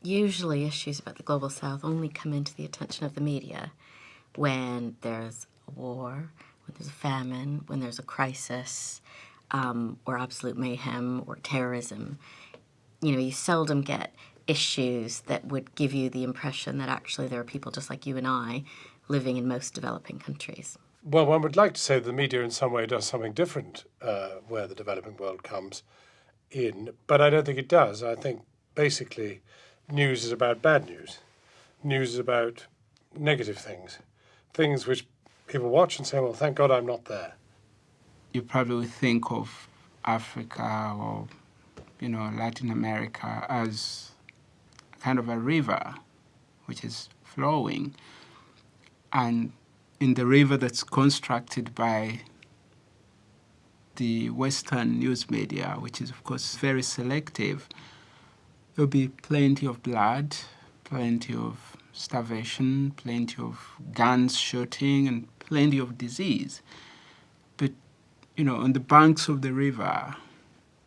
Usually issues about the Global South only come into the attention of the media when there's a war, when there's a famine, when there's a crisis, or absolute mayhem or terrorism. You seldom get issues that would give you the impression that actually there are people just like you and I living in most developing countries. Well, one would like to say the media in some way does something different where the developing world comes in, but I don't think it does. I think basically news is about bad news. News is about negative things, things which people watch and say, well, thank God I'm not there. You probably would think of Africa or, Latin America as kind of a river which is flowing. And in the river that's constructed by the Western news media, which is, of course, very selective, there'll be plenty of blood, plenty of starvation, plenty of guns shooting, and plenty of disease. But, on the banks of the river,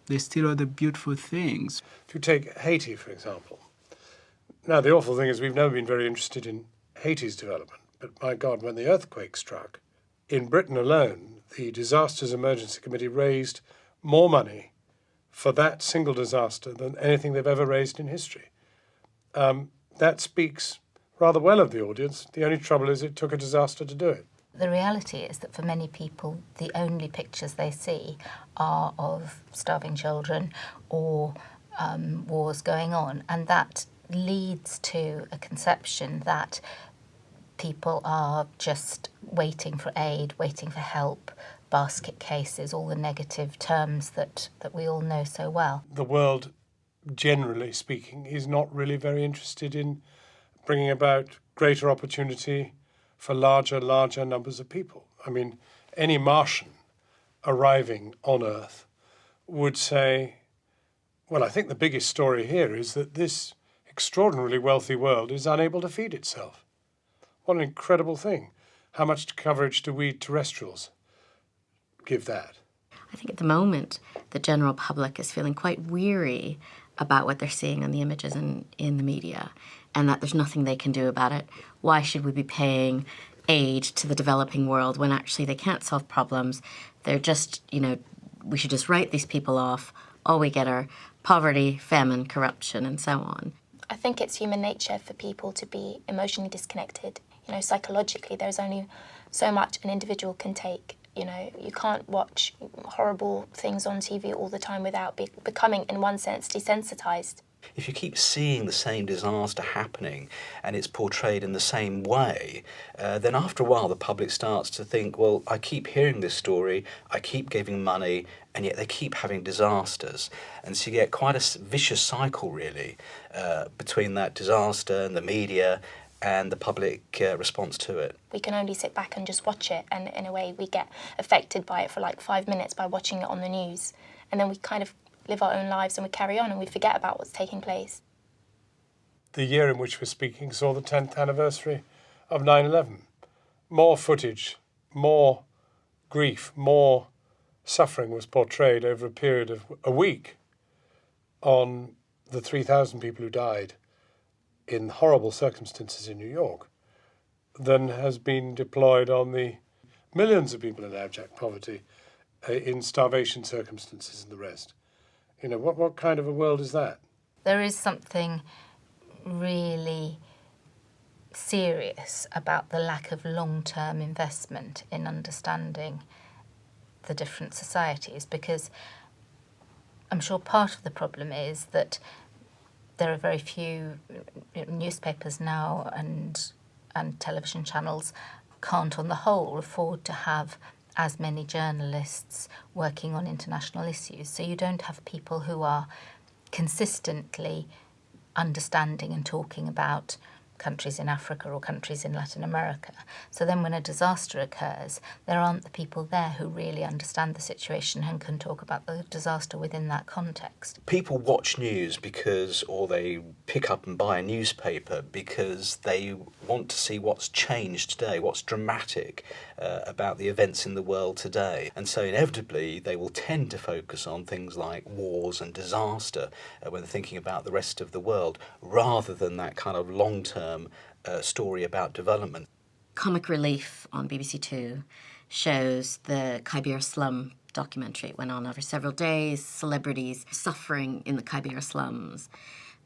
there's still other beautiful things. If you take Haiti, for example. Now, the awful thing is we've never been very interested in Haiti's development. But my God, when the earthquake struck, in Britain alone, the Disasters Emergency Committee raised more money for that single disaster than anything they've ever raised in history. That speaks rather well of the audience. The only trouble is it took a disaster to do it. The reality is that for many people, the only pictures they see are of starving children or wars going on, and that leads to a conception that people are just waiting for aid, waiting for help, basket cases, all the negative terms that we all know so well. The world, generally speaking, is not really very interested in bringing about greater opportunity for larger numbers of people. I mean, any Martian arriving on Earth would say, well, I think the biggest story here is that this extraordinarily wealthy world is unable to feed itself. What an incredible thing. How much coverage do we terrestrials give that? I think at the moment the general public is feeling quite weary about what they're seeing on the images in the media, and that there's nothing they can do about it. Why should we be paying aid to the developing world when actually they can't solve problems? They're just, we should just write these people off. All we get are poverty, famine, corruption, and so on. I think it's human nature for people to be emotionally disconnected. Psychologically, there's only so much an individual can take. You can't watch horrible things on TV all the time without becoming, in one sense, desensitized. If you keep seeing the same disaster happening and it's portrayed in the same way, then after a while the public starts to think, well, I keep hearing this story, I keep giving money, and yet they keep having disasters. And so you get quite a vicious cycle, really, between that disaster and the media and the public response to it. We can only sit back and just watch it, and in a way we get affected by it for like 5 minutes by watching it on the news, and then we kind of live our own lives and we carry on and we forget about what's taking place. The year in which we're speaking saw the 10th anniversary of 9/11. More footage, more grief, more suffering was portrayed over a period of a week on the 3,000 people who died in horrible circumstances in New York than has been deployed on the millions of people in abject poverty, in starvation circumstances and the rest. What kind of a world is that? There is something really serious about the lack of long-term investment in understanding the different societies, because I'm sure part of the problem is that there are very few newspapers now and television channels can't, on the whole, afford to have as many journalists working on international issues. So you don't have people who are consistently understanding and talking about countries in Africa or countries in Latin America. So then when a disaster occurs, there aren't the people there who really understand the situation and can talk about the disaster within that context. People watch news or they pick up and buy a newspaper because they want to see what's changed today, what's dramatic about the events in the world today. And so inevitably they will tend to focus on things like wars and disaster when they're thinking about the rest of the world, rather than that kind of long-term story about development. Comic Relief on BBC Two shows the Kibera slum documentary. It went on over several days, celebrities suffering in the Kibera slums.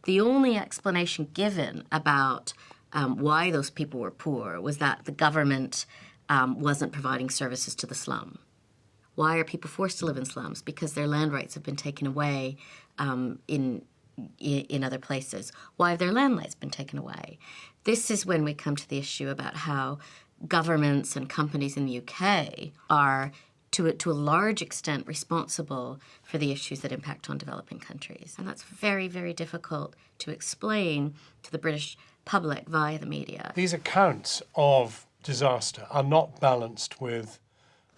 The only explanation given about why those people were poor was that the government wasn't providing services to the slum. Why are people forced to live in slums? Because their land rights have been taken away in other places. Why have their land rights been taken away? This is when we come to the issue about how governments and companies in the UK are, to a large extent, responsible for the issues that impact on developing countries. And that's very, very difficult to explain to the British public via the media. These accounts of disaster are not balanced with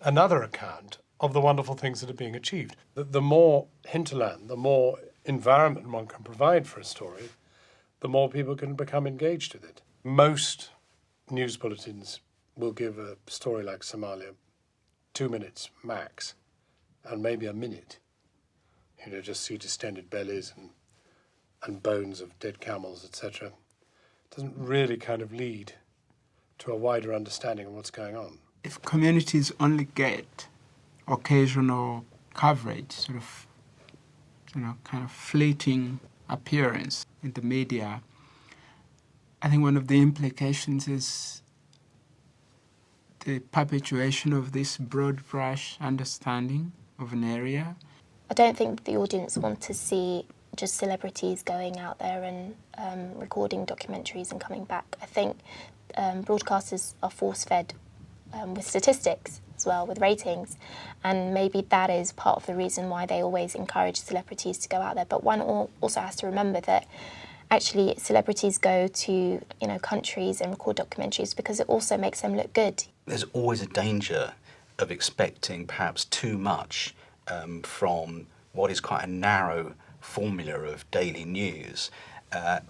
another account of the wonderful things that are being achieved. The more hinterland, the more environment one can provide for a story, the more people can become engaged with it. Most news bulletins will give a story like Somalia 2 minutes max, and maybe a minute. You know, just see distended bellies and bones of dead camels, etc. It doesn't really kind of lead to a wider understanding of what's going on. If communities only get occasional coverage, sort of, kind of fleeting appearance in the media, I think one of the implications is the perpetuation of this broad brush understanding of an area. I don't think the audience want to see just celebrities going out there and recording documentaries and coming back. I think broadcasters are force-fed with statistics as well, with ratings, and maybe that is part of the reason why they always encourage celebrities to go out there. But one also has to remember that actually celebrities go to countries and record documentaries because it also makes them look good. There's always a danger of expecting perhaps too much from what is quite a narrow formula of daily news.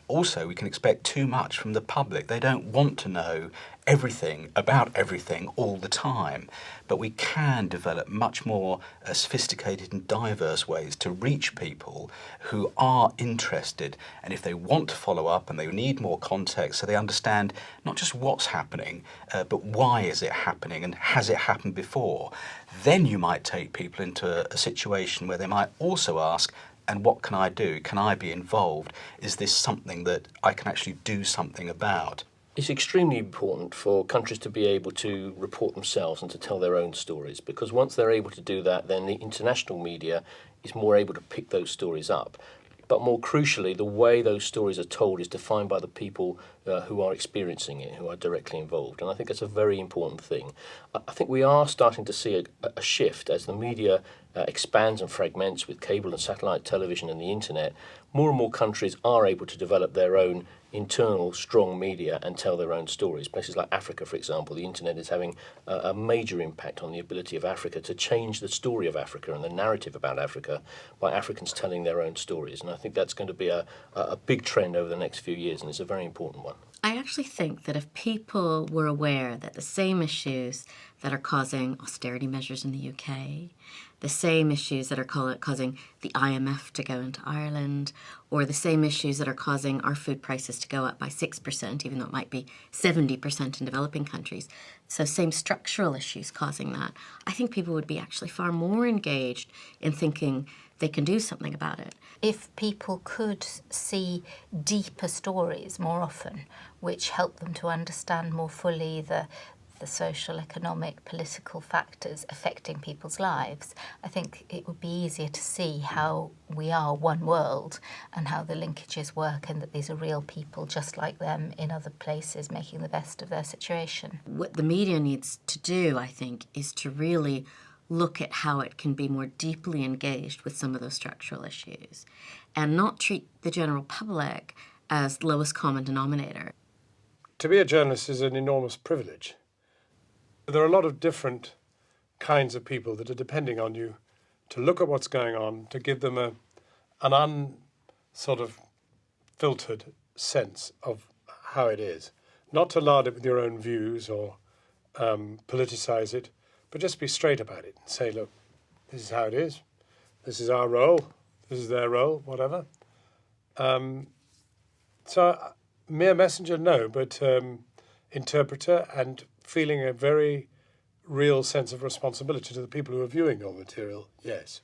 Also, we can expect too much from the public. They don't want to know everything about everything all the time, but we can develop much more sophisticated and diverse ways to reach people who are interested, and if they want to follow up and they need more context so they understand not just what's happening, but why is it happening and has it happened before, then you might take people into a situation where they might also ask, and what can I do? Can I be involved? Is this something that I can actually do something about? It's extremely important for countries to be able to report themselves and to tell their own stories, because once they're able to do that, then the international media is more able to pick those stories up. But more crucially, the way those stories are told is defined by the people who are experiencing it, who are directly involved. And I think that's a very important thing. I think we are starting to see a shift as the media expands and fragments with cable and satellite television and the internet. More and more countries are able to develop their own internal strong media and tell their own stories. Places like Africa, for example, the internet is having a major impact on the ability of Africa to change the story of Africa and the narrative about Africa by Africans telling their own stories. And I think that's going to be a big trend over the next few years, and it's a very important one. I actually think that if people were aware that the same issues that are causing austerity measures in the UK, the same issues that are causing the IMF to go into Ireland, or the same issues that are causing our food prices to go up by 6%, even though it might be 70% in developing countries, so same structural issues causing that, I think people would be actually far more engaged in thinking they can do something about it. If people could see deeper stories more often, which help them to understand more fully the social, economic, political factors affecting people's lives, I think it would be easier to see how we are one world and how the linkages work, and that these are real people just like them in other places making the best of their situation. What the media needs to do, I think, is to really look at how it can be more deeply engaged with some of those structural issues and not treat the general public as lowest common denominator. to be a journalist is an enormous privilege. There are a lot of different kinds of people that are depending on you to look at what's going on, to give them an sort of filtered sense of how it is. Not to lard it with your own views or politicise it, but just be straight about it and say, look, this is how it is. This is our role. This is their role, whatever. So mere messenger, no, but interpreter, and feeling a very real sense of responsibility to the people who are viewing your material, yes.